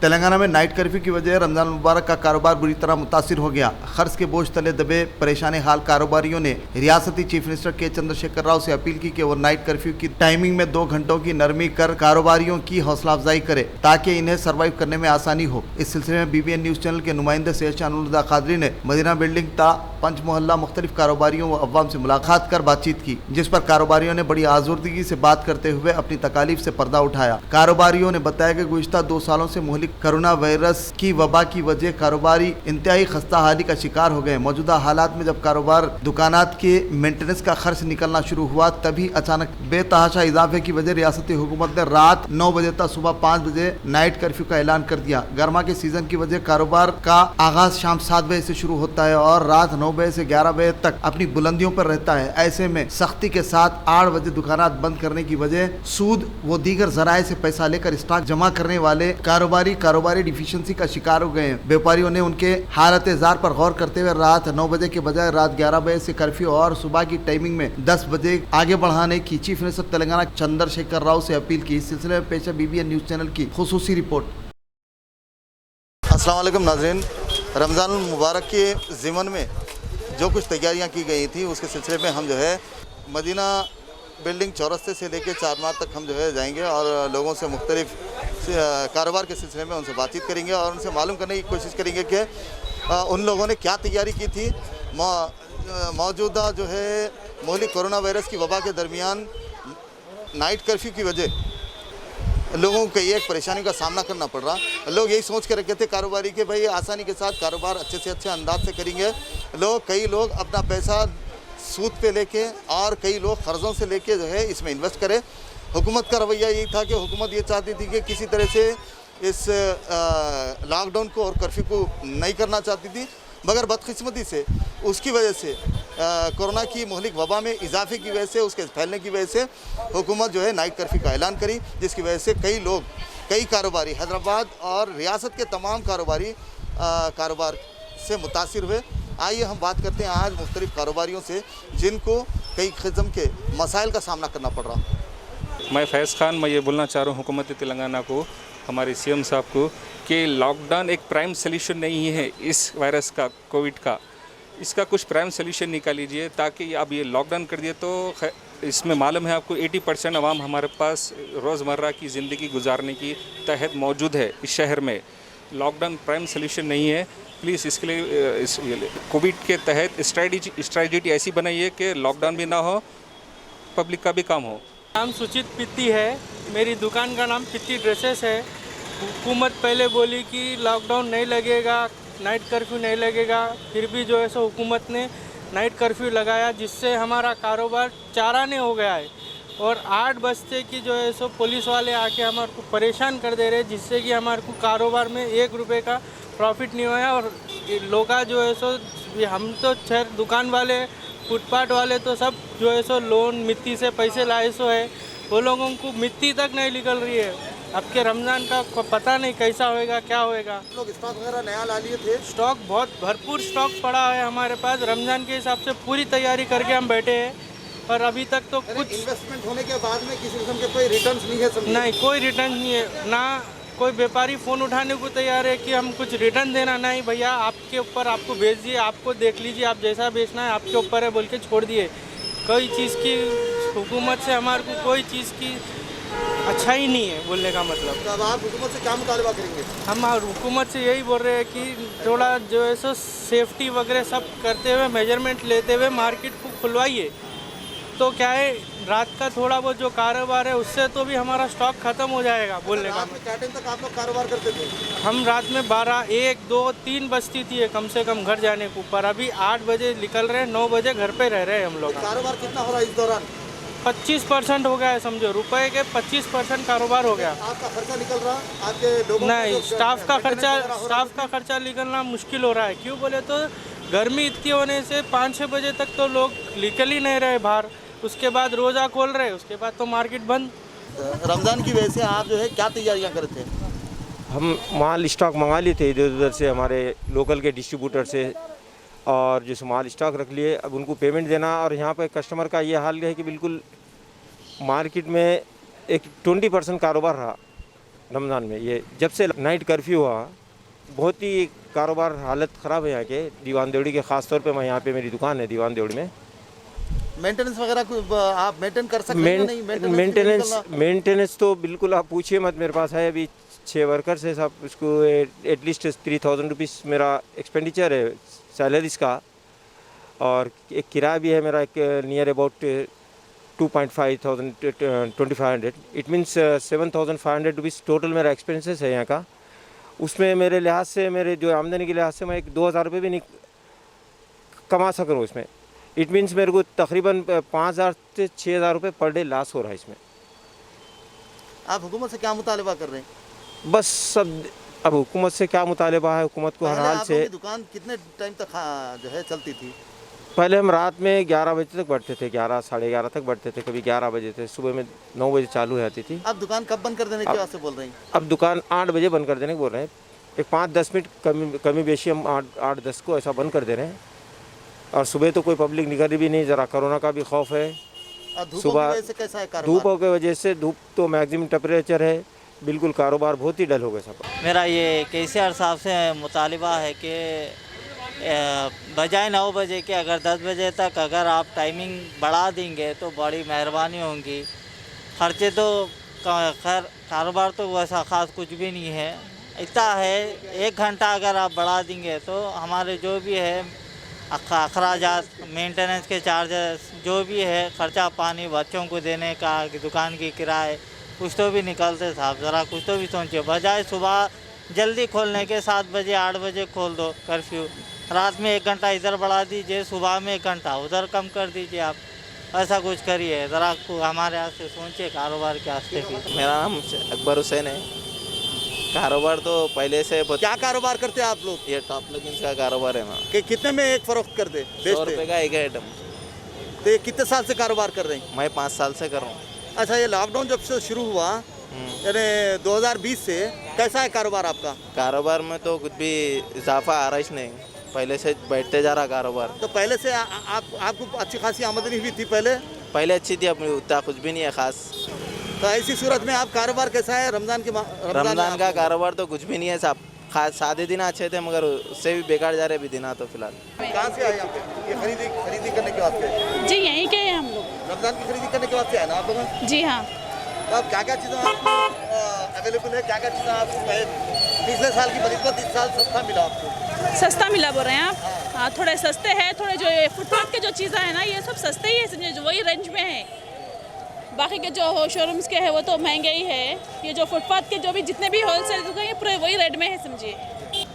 तेलंगाना में night curfew की वजह रमजान मुबारक का कारोबार बुरी तरह मुतासिर हो गया। खर्च के बोझ तले दबे परेशान हाल कारोबारियों ने रियासती चीफ मिनिस्टर के चंद्रशेखर राव से अपील की कि वो नाइट कर्फ्यू की टाइमिंग में 2 घंटों की नरमी कर कारोबारियों की हौसला अफजाई करे ताकि इन्हें सर्वाइव करने में आसानी हो। इस सिलसिले में BBN न्यूज चैनल के नुमाइंदे सैयद शानुलुदा कादरी ने मदीना बिल्डिंग ता पंच मोहल्ला मुख्तलिफ कारोबारियों व अवाम से मुलाकात कर बातचीत की, जिस पर कारोबारियों ने बड़ी आजुर्दगी से बात करते हुए अपनी तकालीफ से पर्दा उठाया। कारोबारियों ने बताया कि गुज़िश्ता 2 सालों से मुहलिक कोरोना वायरस की वबा की वजह कारोबारी इंतहाई खस्ता हाली का शिकार हो गए। मौजूदा हालात में जब कारोबार दुकानात के मेंटेनेंस का खर्च निकलना शुरू हुआ, तभी अचानक बेतहाशा इजाफे की वजह रियासती हुकूमत ने रात 9 बजे तक सुबह 5 बजे नाइट कर्फ्यू का ऐलान कर दिया। गर्मा के सीजन की वजह कारोबार का आगाज शाम 7 बजे से शुरू होता है और रात 9 बजे से 11 बजे तक अपनी बुलंदियों पर रहता है। ऐसे में सख्ती के साथ 8 बजे दुकानात बंद करने की वजह सूद व दीगर जराए से पैसा लेकर स्टॉक जमा करने वाले कारोबारी डिफिशिएंसी का शिकार हो गए हैं। व्यापारियों ने उनके हालत जार पर गौर करते हुए रात 9 बजे के बजाय रात 11 बजे से कर्फ्यू और सुबह की टाइमिंग में 10 बजे आगे बढ़ाने की चीफ मिनिस्टर तेलंगाना चंद्रशेखर राव से अपील की। इस सिलसिले में पेश है BBN न्यूज चैनल की खुसूसी रिपोर्ट। अस्सलाम वालेकुम नाज़रीन, रमज़ान मुबारक के ज़िमन में जो कुछ तैयारियां की गई थी उसके सिलसिले में हम जो है मदीना बिल्डिंग चौरस्ते से लेकर चारमार तक हम जो है जाएंगे और लोगों से मुख्तलिफ कारोबार के सिलसिले में उनसे बातचीत करेंगे और उनसे मालूम करने की कोशिश करेंगे कि उन लोगों ने क्या तैयारी की थी मौजूदा जो है मुहलिक कोरोना वायरस की वबा के दरमियान नाइट कर्फ्यू की वजह लोगों को कई एक परेशानी का सामना करना पड़ रहा। लोग यही सोच के रखे थे कारोबारी के भाई आसानी के साथ कारोबार अच्छे से अच्छे अंदाज से करेंगे। कई लोग अपना पैसा सूद पे लेके और कई लोग कर्ज़ों से लेके जो है इसमें इन्वेस्ट करें। हुकूमत का रवैया यही था कि हुकूमत ये चाहती थी कि किसी तरह से इस लॉकडाउन को और कर्फ्यू को नहीं करना चाहती थी, मगर बदकिस्मती से उसकी वजह से कोरोना की मुहलिक वबा में इजाफे की वजह से उसके फैलने की वजह से हुकूमत जो है नाइट कर्फ्यू का ऐलान करी, जिसकी वजह से कई कारोबारी हैदराबाद और रियासत के तमाम कारोबार से मुतासिर हुए। आइए हम बात करते हैं आज मुख्तलिफ कारोबारियों से जिनको कई किस्म के मसाइल का सामना करना पड़ रहा। मैं फैज़ खान, मैं ये बोलना चाह रहा हूँ हुकूमत तेलंगाना को, हमारे CM साहब को, कि लॉकडाउन एक प्राइम सल्यूशन नहीं है इस वायरस का, कोविड का। इसका कुछ प्राइम सल्यूशन निकाल लीजिए ताकि अब ये लॉकडाउन कर दिए तो इसमें मालूम है आपको 80% आवाम हमारे पास रोज़मर्रा की ज़िंदगी गुजारने की तहत मौजूद है। इस शहर में लॉकडाउन प्राइम सल्यूशन नहीं है। प्लीज़ इसके लिए कोविड के तहत स्ट्रेटजी ऐसी बनाइए कि लॉकडाउन भी ना हो, पब्लिक का भी काम हो। नाम सुचित पित्ती है, मेरी दुकान का नाम पित्ती ड्रेसेस है। हुकूमत पहले बोली कि लॉकडाउन नहीं लगेगा, नाइट कर्फ्यू नहीं लगेगा, फिर भी जो है सो हुकूमत ने नाइट कर्फ्यू लगाया, जिससे हमारा कारोबार चाराने हो गया है। और 8 बजते की जो है सो पुलिस वाले आके हमारे को परेशान कर दे रहे, जिससे कि हमारे को कारोबार में 1 रुपये का प्रॉफिट नहीं हुआ। और लोग जो है सो हम तो दुकान वाले फुटपाथ वाले तो सब जो है सो लोन मिट्टी से पैसे लाए सो है, वो लोगों को मिट्टी तक नहीं निकल रही है। अब के रमज़ान का पता नहीं कैसा होएगा, क्या होएगा। लोग स्टॉक वगैरह नया ला लिए थे, स्टॉक बहुत भरपूर स्टॉक पड़ा है हमारे पास। रमज़ान के हिसाब से पूरी तैयारी करके हम बैठे हैं, पर अभी तक तो कुछ इन्वेस्टमेंट होने के बाद में किसी किस्म के कोई रिटर्न नहीं है। नहीं, कोई रिटर्न नहीं है। ना कोई व्यापारी फ़ोन उठाने को तैयार है कि हम कुछ रिटर्न देना। नहीं भैया, आपके ऊपर, आपको भेज दिए, आपको देख लीजिए, आप जैसा बेचना है आपके ऊपर है बोल के छोड़ दिए। कोई चीज़ की हुकूमत से हमारे को कोई चीज़ की अच्छा ही नहीं है बोलने का मतलब। तो अब आप हुकूमत से क्या मुतालबा करेंगे? हम हुकूमत से यही बोल रहे हैं कि थोड़ा जो है सो सेफ्टी वगैरह सब करते हुए, मेजरमेंट लेते हुए मार्केट को खुलवाइए। तो क्या है, रात का थोड़ा बहुत जो कारोबार है उससे तो भी हमारा स्टॉक ख़त्म हो जाएगा बोलने का। क्या टाइम तक आप लोग कारोबार करते थे? हम रात में 12, 1, 2, 3 बजती थी कम से कम घर जाने को, पर अभी 8 बजे निकल रहे हैं, 9 बजे घर पे रह रहे हैं हम लोग। कारोबार कितना हो रहा है इस दौरान? 25% हो गया है, समझो रुपए के 25% कारोबार हो गया। आपका खर्चा निकल रहा आपके लोगों नहीं, स्टाफ का खर्चा निकलना मुश्किल हो रहा है। क्यों बोले तो गर्मी इतनी होने से 5-6 बजे तक तो लोग निकल ही नहीं रहे बाहर, उसके बाद रोज़ा खोल रहे, उसके बाद तो मार्केट बंद। रमज़ान की वजह से आप जो है क्या तैयारियां करते हैं? हम माल स्टॉक मंगा लिए थे इधर उधर से, हमारे लोकल के डिस्ट्रीब्यूटर से, और जो माल स्टॉक रख लिए, अब उनको पेमेंट देना। और यहाँ पर कस्टमर का ये हाल है कि बिल्कुल मार्केट में एक 20% कारोबार रहा, रमज़ान में। ये जब से नाइट कर्फ्यू हुआ बहुत ही कारोबार हालत ख़राब है यहाँ के दीवान देवड़ी के, ख़ास तौर पे मैं यहाँ पे मेरी दुकान है दीवान देवड़ी में। मेंटेनेंस वगैरह आप मेंटेन कर सकते हैं नहीं? मेंटेनेंस तो बिल्कुल आप पूछिए मत। मेरे पास है अभी 6 वर्कर्स है, सब उसको एटलीस्ट 3000 रुपीज़ मेरा एक्सपेंडिचर है सैलरीज का, और एक किराया भी है मेरा एक near about 2500 it means 7500 rupees total मेरा एक्सपेंसेस है यहाँ का। उसमें मेरे लिहाज से, मेरे जो आमदनी के लिहाज से मैं 2000 रुपये भी नहीं कमा सक रहा हूँ इसमें। इट मीन्स मेरे को तकरीबन 5000 से 6000 रुपये पर डे लॉस हो रहा है इसमें। आप हुकूमत से क्या मुतालबा कर रहे हैं? बस सब अब हुकूमत से क्या मुतालबा है, हुकूमत को हर हाल से। दुकान कितने टाइम तक जो है चलती थी? पहले हम रात में 11 बजे तक बैठते थे, 11 साढ़े 11 तक बैठते थे, कभी 11 बजे थे, सुबह में 9 बजे चालू हो जाती थी। अब दुकान कब बंद कर देने की वास्ते बोल रहे हैं? अब दुकान 8 बजे बंद कर देने को बोल रहे हैं। एक 5-10 मिनट कमी बेशी हम 8-10 को ऐसा बंद कर दे रहे हैं। और सुबह तो कोई पब्लिक निकल भी नहीं, ज़रा कोरोना का भी खौफ है। सुबह कैसा है कारोबार? धूप की वजह से, धूप तो मैक्सिमम टेम्परेचर है, बिल्कुल कारोबार बहुत ही डल हो गया सब। मेरा ये केसीआर साहब से मुतालिबा है कि बजाय 9 बजे के अगर 10 बजे तक अगर आप टाइमिंग बढ़ा देंगे तो बड़ी मेहरबानी होगी। खर्चे तो खैर कारोबार तो वैसा ख़ास कुछ भी नहीं है, इतना है 1 घंटा अगर आप बढ़ा देंगे तो हमारे जो भी है अखराजात, मेंटेनेंस के चार्जेस, जो भी है ख़र्चा पानी, बच्चों को देने का, दुकान की किराए, कुछ तो भी निकलते साहब। ज़रा कुछ तो भी सोचिए। बजाय सुबह जल्दी खोलने के 7 बजे 8 बजे खोल दो कर्फ्यू, रात में 1 घंटा इधर बढ़ा दीजिए, सुबह में 1 घंटा उधर कम कर दीजिए। आप ऐसा कुछ करिए, ज़रा हमारे यहाँ से सोचिए कारोबार के वास्ते भी। मेरा नाम अकबर हुसैन है। कारोबार तो पहले से क्या कारोबार करते हैं आप लोग? ये टॉप लेगिंग्स का कारोबार है ना। कि कितने में एक फरोख्त कर दे? 100 रुपये का एक आइटम। तो ये कितने साल से कारोबार कर रहे हैं? मैं 5 साल से कर रहा हूँ। अच्छा, ये लॉकडाउन जब से शुरू हुआ यानी 2020 से, कैसा है कारोबार आपका? कारोबार में तो कुछ भी इजाफा आ रहा ही नहीं, पहले से बैठते जा रहा कारोबार। तो पहले से आपको अच्छी खासी आमदनी हुई थी पहले अच्छी थी, अब उतना कुछ भी नहीं है खास। तो ऐसी सूरत में आप कारोबार कैसा है रमज़ान रमज़ान का कारोबार तो कुछ भी नहीं है साहब। खास सादे दिन अच्छे थे मगर उससे भी बेकार जा रहे अभी दिन तो फिलहाल। कहाँ से आए आप? ये खरीदी करने के वास्ते? जी यहीं के हैं हम लोग। रमज़ान की खरीदी करने के वास्ते आए ना आप लोग? जी हाँ। तो अब क्या क्या चीज़ें आपको अवेलेबल है, क्या क्या चीज़ें आपको पिछले साल की बनिस्बत इस साल सस्ता मिला आपको? सस्ता मिला बोल रहे हैं आप? हाँ, थोड़े सस्ते हैं। थोड़े जो फुटपाथ के जो चीज़ें हैं ना, ये सब सस्ते ही है, समझे, जो वही रेंज में है। बाकी के जो शोरूम्स के हैं वो तो महंगे ही है। ये जो फुटपाथ के जो भी जितने भी होलसेल दुकान है पूरे वही रेट में है, समझिए।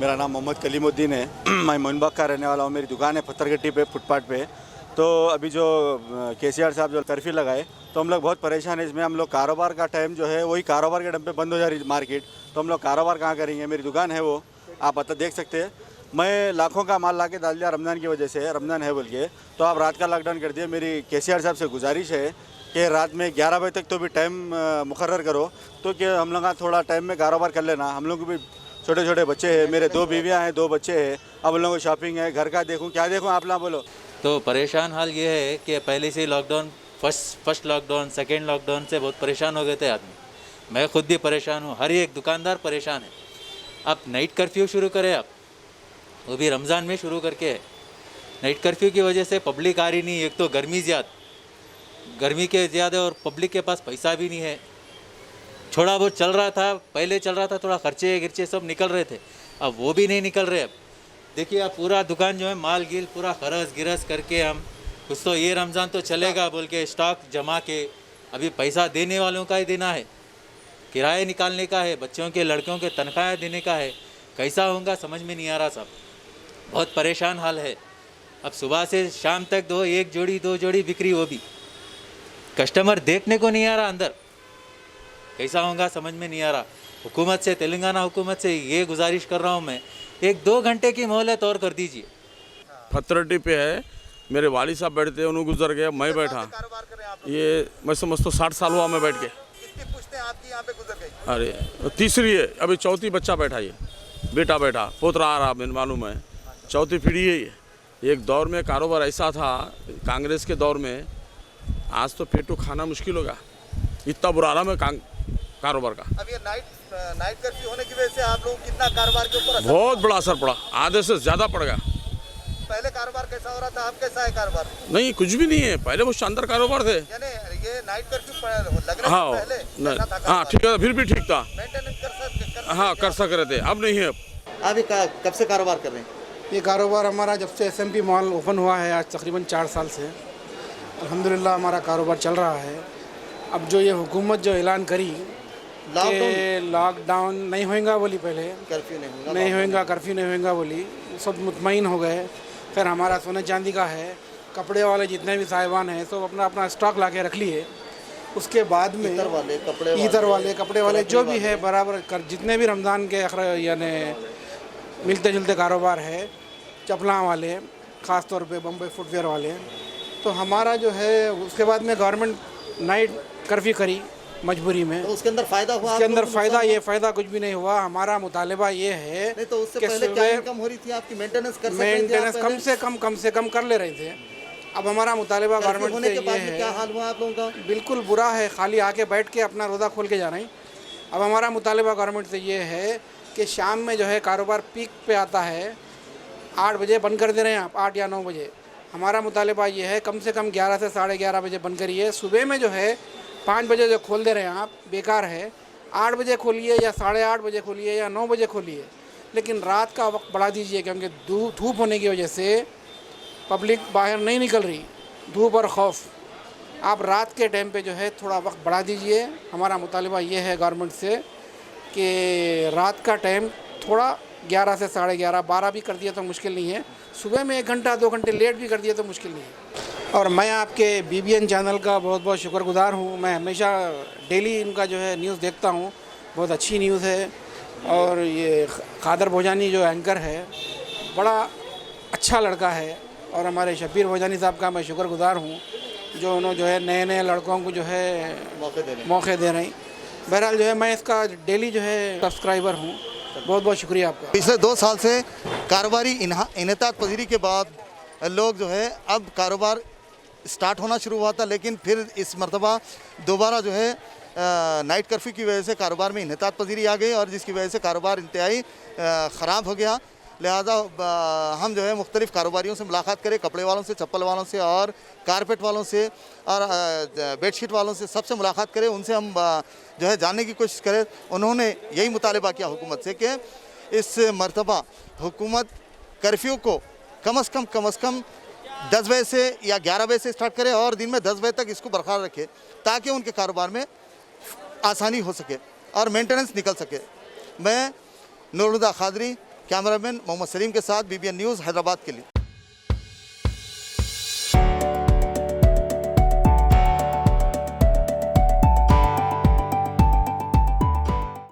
मेरा नाम मोहम्मद कलीमुद्दीन है। मैं मोइनबाग का रहने वाला हूँ। मेरी दुकान है पत्थरगट्टी पे, फुटपाथ पे। तो अभी जो केसीआर साहब जो कर्फ्यू लगाए तो हम लोग बहुत परेशान है इसमें। हम लोग कारोबार का टाइम जो है वही कारोबार के टाइम पे बंद हो जा रही मार्केट, तो हम लोग कारोबार कहाँ करेंगे? मेरी दुकान है वो आप देख सकते हैं। मैं लाखों का माल ला के डाल दिया रमज़ान की वजह से, रमज़ान है बोल के, तो आप रात का लॉकडाउन कर दिया। मेरी केसीआर साहब से गुजारिश है कि रात में 11 बजे तक तो भी टाइम मुकर्रर करो, तो कि हम लोग थोड़ा टाइम में कारोबार कर लेना। हम लोग भी छोटे छोटे बच्चे हैं, मेरे 2 बीवियाँ हैं, 2 बच्चे हैं। अब उन लोगों को शॉपिंग है, घर का देखूँ क्या देखूँ, आप ना बोलो। तो परेशान हाल ये है कि पहले से lockdown, first lockdown, second lockdown से बहुत परेशान हो गए थे आदमी। मैं खुद भी परेशान हूँ, हर एक दुकानदार परेशान है। अब नाइट कर्फ्यू शुरू करें आप, वो भी रमज़ान में शुरू करके। नाइट कर्फ्यू की वजह से पब्लिक आ रही नहीं। एक तो गर्मी के ज़्यादा और पब्लिक के पास पैसा भी नहीं है। थोड़ा बहुत चल रहा था, पहले चल रहा था, थोड़ा खर्चे सब निकल रहे थे, अब वो भी नहीं निकल रहे। अब देखिए आप पूरा दुकान जो है माल गिल पूरा खरस गिरस करके हम कुछ तो ये रमज़ान तो चलेगा बोल के स्टॉक जमा के अभी पैसा देने वालों का ही देना है, किराए निकालने का है, बच्चों के लड़कों के तनख्वाह देने का है। कैसा होगा समझ में नहीं आ रहा साहब, बहुत परेशान हाल है। अब सुबह से शाम तक 1 जोड़ी 2 जोड़ी बिक्री, वो भी कस्टमर देखने को नहीं आ रहा अंदर। कैसा होगा समझ में नहीं आ रहा। हुकूमत से, तेलंगाना हुकूमत से ये गुजारिश कर रहा हूँ मैं, 1-2 घंटे की मोहलत और कर दीजिए। पत्थरगट्टी पे है, मेरे वालिद साहब बैठते हैं, उन्होंने गुजर गया, मैं बैठा। ये मैं समझता 60 साल हुआ मैं बैठ के। कितनी पुश्तें आपकी यहाँ पे गुजर गई? अरे तीसरी है, अभी चौथी बच्चा बैठा, ये बेटा बैठा, पोतरा आ रहा, मैंने मालूम है, चौथी पीढ़ी है ये। एक दौर में कारोबार ऐसा था कांग्रेस के दौर में, आज तो पेटू खाना मुश्किल होगा, इतना बुरा हाल में कारोबार का। अब ये नाइट कर्फ्यू होने की वजह से आप लोगों को कितना कारोबार के ऊपर असर बहुत बड़ा असर पड़ा, आधे से ज़्यादा पड़ गया। पहले कारोबार कैसा हो रहा था, अब कैसा है कारोबार? नहीं, कुछ भी नहीं है, पहले बहुत शानदार कारोबार थे। यानी ये नाइट कर्फ्यू लगने हाँ से पहले कैसा था हाँ कारोबार? ठीक है, फिर भी ठीक था। मेंटेनेंस हाँ कर सक रहे थे, अब नहीं है। अभी कब से कारोबार कर रहे हैं? ये कारोबार हमारा जब से एसएमपी मॉल ओपन हुआ है आज तकरीबन 4 साल से अल्हम्दुलिल्लाह हमारा कारोबार चल रहा है। अब जो ये हुकूमत जो ऐलान करी कि लॉकडाउन नहीं होगा बोली, पहले कर्फ्यू नहीं होगा, कर्फ्यू नहीं होगा बोली, सब मुतमईन हो गए। फिर हमारा सोने चांदी का है, कपड़े वाले जितने भी साहिबान हैं सब अपना अपना स्टॉक ला के रख लिए। उसके बाद में इतर वाले कपड़े वाले जो भी है बराबर कर, जितने भी रमज़ान के यानी मिलते जुलते कारोबार है, चप्पला वाले ख़ास तौर पे बम्बई फुटवेयर वाले, तो हमारा जो है उसके बाद में गवर्नमेंट नाइट कर्फ्यू करी मजबूरी में। तो उसके अंदर फ़ायदा हुआ? उसके अंदर फ़ायदा कुछ भी नहीं हुआ। हमारा मुतालिबा ये है नहीं तो उससे पहले क्या इनकम हो रही थी आपकी? मेंटेनेंस कम से कम कर ले रहे थे। अब हमारा मुतालिबा गवर्नमेंट से ये है। क्या हाल हुआ आप लोगों का? बिल्कुल बुरा है, खाली आके बैठ के अपना रोज़ा खोल के जा रहे हैं। अब हमारा मुतालिबा गवर्नमेंट से ये है कि शाम में जो है कारोबार पीक पे आता है, 8 बजे बंद कर दे रहे हैं आप, 8 या 9 बजे। हमारा मुतालिबा ये है कम से कम 11 से 11:30 बजे बंद करिए। सुबह में जो है 5 बजे जो खोल दे रहे हैं आप, बेकार है। 8 बजे खोलिए या 8:30 बजे खोलिए या 9 बजे खोलिए, लेकिन रात का वक्त बढ़ा दीजिए, क्योंकि धूप होने की वजह से पब्लिक बाहर नहीं निकल रही, धूप और खौफ। आप रात के टाइम पे जो है थोड़ा वक्त बढ़ा दीजिए। हमारा मुतालिबा ये है गवर्नमेंट से कि रात का टाइम थोड़ा 11 से 11:30, 12 भी कर दिया तो मुश्किल नहीं है। सुबह में 1 घंटा 2 घंटे लेट भी कर दिया तो मुश्किल नहीं है। और मैं आपके BBN चैनल का बहुत बहुत शुक्रगुजार हूँ। मैं हमेशा डेली इनका जो है न्यूज़ देखता हूँ, बहुत अच्छी न्यूज़ है। और ये कादर भोजानी जो एंकर है बड़ा अच्छा लड़का है, और हमारे शब्बीर भोजानी साहब का मैं शुक्रगुजार हूँ जो उन्होंने जो है नए लड़कों को जो है मौके दे रहे हैं। बहरहाल जो है मैं इसका डेली जो है सब्सक्राइबर हूँ। बहुत बहुत शुक्रिया आपका। पिछले 2 साल से कारोबारी इन्हतात पजीरी के बाद लोग जो है अब कारोबार स्टार्ट होना शुरू हुआ था, लेकिन फिर इस मरतबा दोबारा जो है नाइट कर्फ्यू की वजह से कारोबार में इन्हतात पजीरी आ गई, और जिसकी वजह से कारोबार इंतहाई ख़राब हो गया। लिहाजा हम जो है मुख्तलिफ़ कारोबारियों से मुलाकात करें, कपड़े वालों से, चप्पल वालों से और कारपेट वालों से और बेडशीट वालों से, सबसे मुलाकात करें। उनसे हम जो है जानने की कोशिश करें। उन्होंने यही मुतालिबा किया हुकूमत से कि इस मरतबा हुकूमत कर्फ्यू को कम अज़ कम 10 बजे से या 11 बजे से स्टार्ट करे और दिन में 10 बजे तक इसको बरकरार रखे, ताकि उनके कारोबार में आसानी हो सके और मेंटेनेंस निकल सके। मैं नूरुल हुदा खादरी, कैमरामैन मोहम्मद सलीम के साथ BBN न्यूज़ हैदराबाद के लिए।